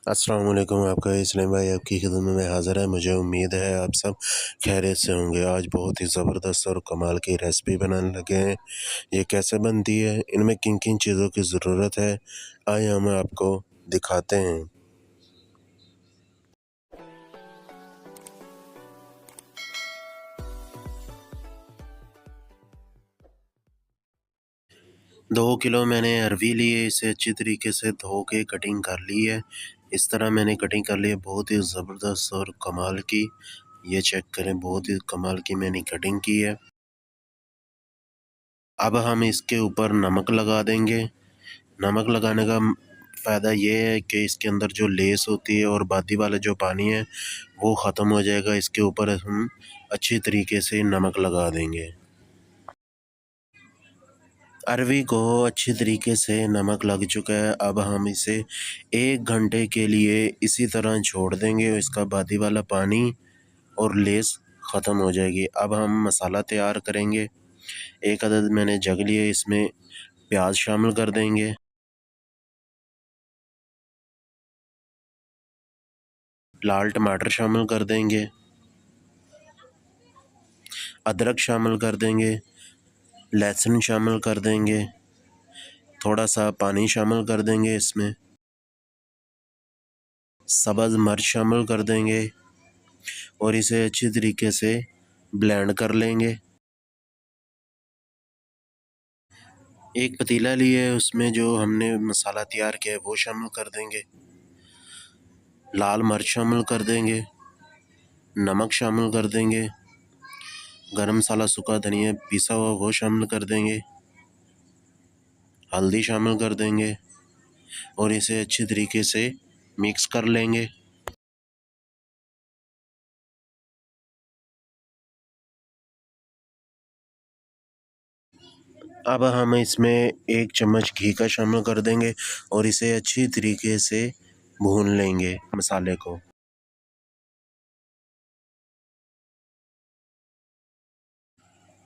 अस्सलाम वालेकुम। आपका इस्लाम भाई आपकी खिदमत में हाज़िर है। मुझे उम्मीद है आप सब खैरियत से होंगे। आज बहुत ही ज़बरदस्त और कमाल की रेसिपी बनाने लगे हैं। ये कैसे बनती है, इनमें किन-किन चीज़ों की ज़रूरत है, आइए हम आपको दिखाते हैं। 2 किलो मैंने अरवी ली है, इसे अच्छी तरीके से धो के कटिंग कर ली है। इस तरह मैंने कटिंग कर ली है, बहुत ही ज़बरदस्त और कमाल की। ये चेक करें, बहुत ही कमाल की मैंने कटिंग की है। अब हम इसके ऊपर नमक लगा देंगे। नमक लगाने का फ़ायदा ये है कि इसके अंदर जो लेस होती है और बादी वाला जो पानी है वो ख़त्म हो जाएगा। इसके ऊपर हम अच्छी तरीके से नमक लगा देंगे। अरवी को अच्छी तरीके से नमक लग चुका है। अब हम इसे 1 घंटे के लिए इसी तरह छोड़ देंगे। इसका बादी वाला पानी और लेस ख़त्म हो जाएगी। अब हम मसाला तैयार करेंगे। 1 अदद मैंने जग लिए, इसमें प्याज शामिल कर देंगे। लाल टमाटर शामिल कर देंगे। अदरक शामिल कर देंगे। लहसुन शामिल कर देंगे। थोड़ा सा पानी शामिल कर देंगे इसमें। सब्ज़ मिर्च शामिल कर देंगे और इसे अच्छी तरीके से ब्लेंड कर लेंगे। एक पतीला लिए, उसमें जो हमने मसाला तैयार किया है वो शामिल कर देंगे। लाल मिर्च शामिल कर देंगे। नमक शामिल कर देंगे। गरम मसाला, सूखा धनिया पिसा हुआ वो शामिल कर देंगे। हल्दी शामिल कर देंगे और इसे अच्छी तरीके से मिक्स कर लेंगे। अब हम इसमें 1 चम्मच घी का शामिल कर देंगे और इसे अच्छी तरीके से भून लेंगे मसाले को।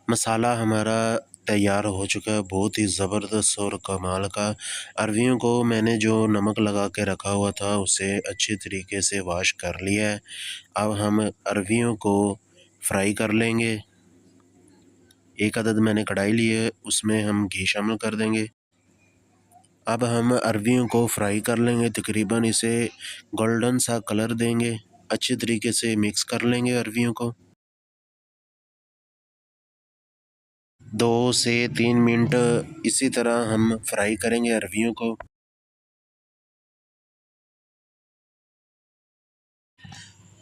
मसाला हमारा तैयार हो चुका है, बहुत ही ज़बरदस्त और कमाल का। अरवियों को मैंने जो नमक लगा के रखा हुआ था उसे अच्छी तरीके से वॉश कर लिया है। अब हम अरवियों को फ्राई कर लेंगे। 1 अदद मैंने कढ़ाई ली है, उसमें हम घी शामिल कर देंगे। अब हम अरवियों को फ्राई कर लेंगे, तकरीबन इसे गोल्डन सा कलर देंगे। अच्छी तरीके से मिक्स कर लेंगे अरवियों को। 2 से 3 मिनट इसी तरह हम फ्राई करेंगे अरवियों को।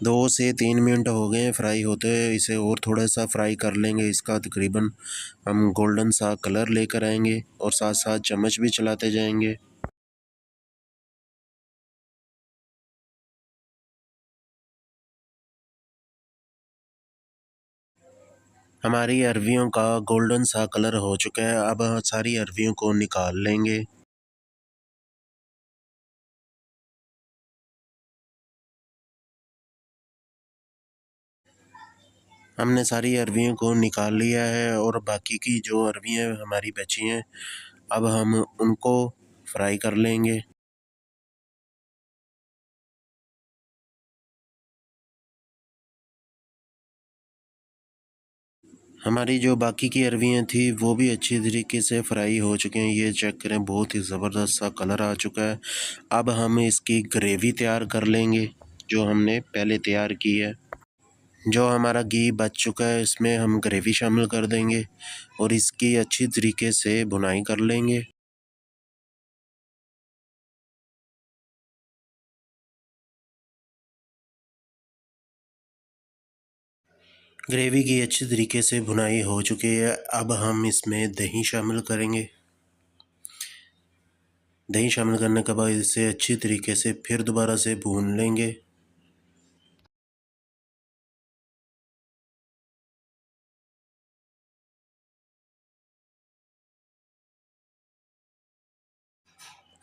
2 से 3 मिनट हो गए हैं फ्राई होते हुए, इसे और थोड़ा-सा फ्राई कर लेंगे। इसका तकरीबन हम गोल्डन सा कलर लेकर आएँगे और साथ-साथ चम्मच भी चलाते जाएँगे। हमारी अरवियों का गोल्डन सा कलर हो चुका है। अब सारी अरवियों को निकाल लेंगे। हमने सारी अरवियों को निकाल लिया है और बाकी की जो अरवियाँ हमारी बची हैं, अब हम उनको फ्राई कर लेंगे। हमारी जो बाकी की अरवियाँ थी वो भी अच्छी तरीके से फ्राई हो चुके हैं। ये चेक करें, बहुत ही ज़बरदस्त सा कलर आ चुका है। अब हम इसकी ग्रेवी तैयार कर लेंगे, जो हमने पहले तैयार की है। जो हमारा घी बच चुका है, इसमें हम ग्रेवी शामिल कर देंगे और इसकी अच्छी तरीके से भुनाई कर लेंगे। ग्रेवी की अच्छी तरीके से भुनाई हो चुकी है। अब हम इसमें दही शामिल करेंगे। दही शामिल करने के बाद इसे अच्छी तरीके से फिर दोबारा से भून लेंगे।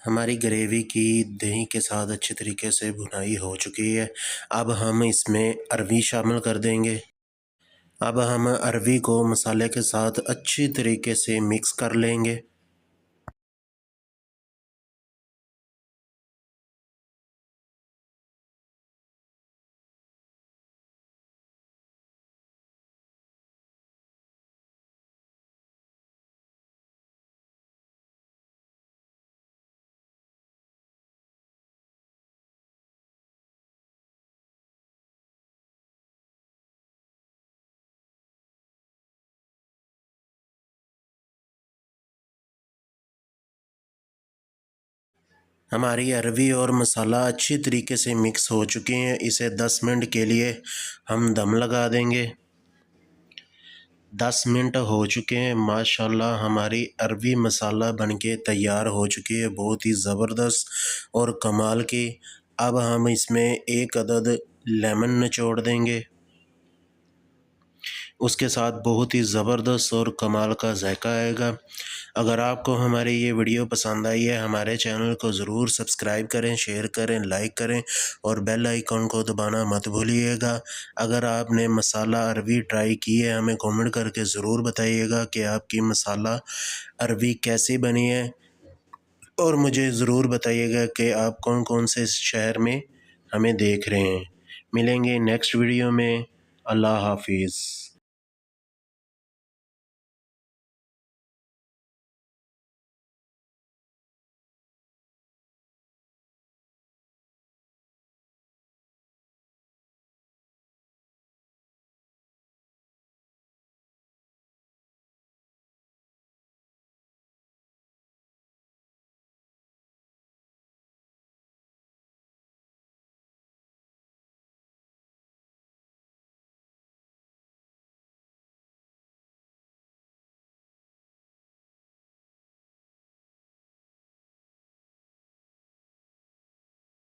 हमारी ग्रेवी की दही के साथ अच्छी तरीके से भुनाई हो चुकी है। अब हम इसमें अरवी शामिल कर देंगे। अब हम अरवी को मसाले के साथ अच्छी तरीके से मिक्स कर लेंगे। हमारी अरवी और मसाला अच्छी तरीके से मिक्स हो चुके हैं। इसे 10 मिनट के लिए हम दम लगा देंगे। 10 मिनट हो चुके हैं। माशाल्लाह हमारी अरवी मसाला बनके तैयार हो चुकी है, बहुत ही ज़बरदस्त और कमाल की। अब हम इसमें एक अदद लेमन निचोड़ देंगे। उसके साथ बहुत ही ज़बरदस्त और कमाल का जायका आएगा। अगर आपको हमारी ये वीडियो पसंद आई है, हमारे चैनल को ज़रूर सब्सक्राइब करें, शेयर करें, लाइक करें और बेल आइकॉन को दबाना मत भूलिएगा। अगर आपने मसाला अरवी ट्राई की है, हमें कमेंट करके ज़रूर बताइएगा कि आपकी मसाला अरवी कैसी बनी है, और मुझे ज़रूर बताइएगा कि आप कौन कौन से शहर में हमें देख रहे हैं। मिलेंगे नेक्स्ट वीडियो में। अल्लाह हाफिज़।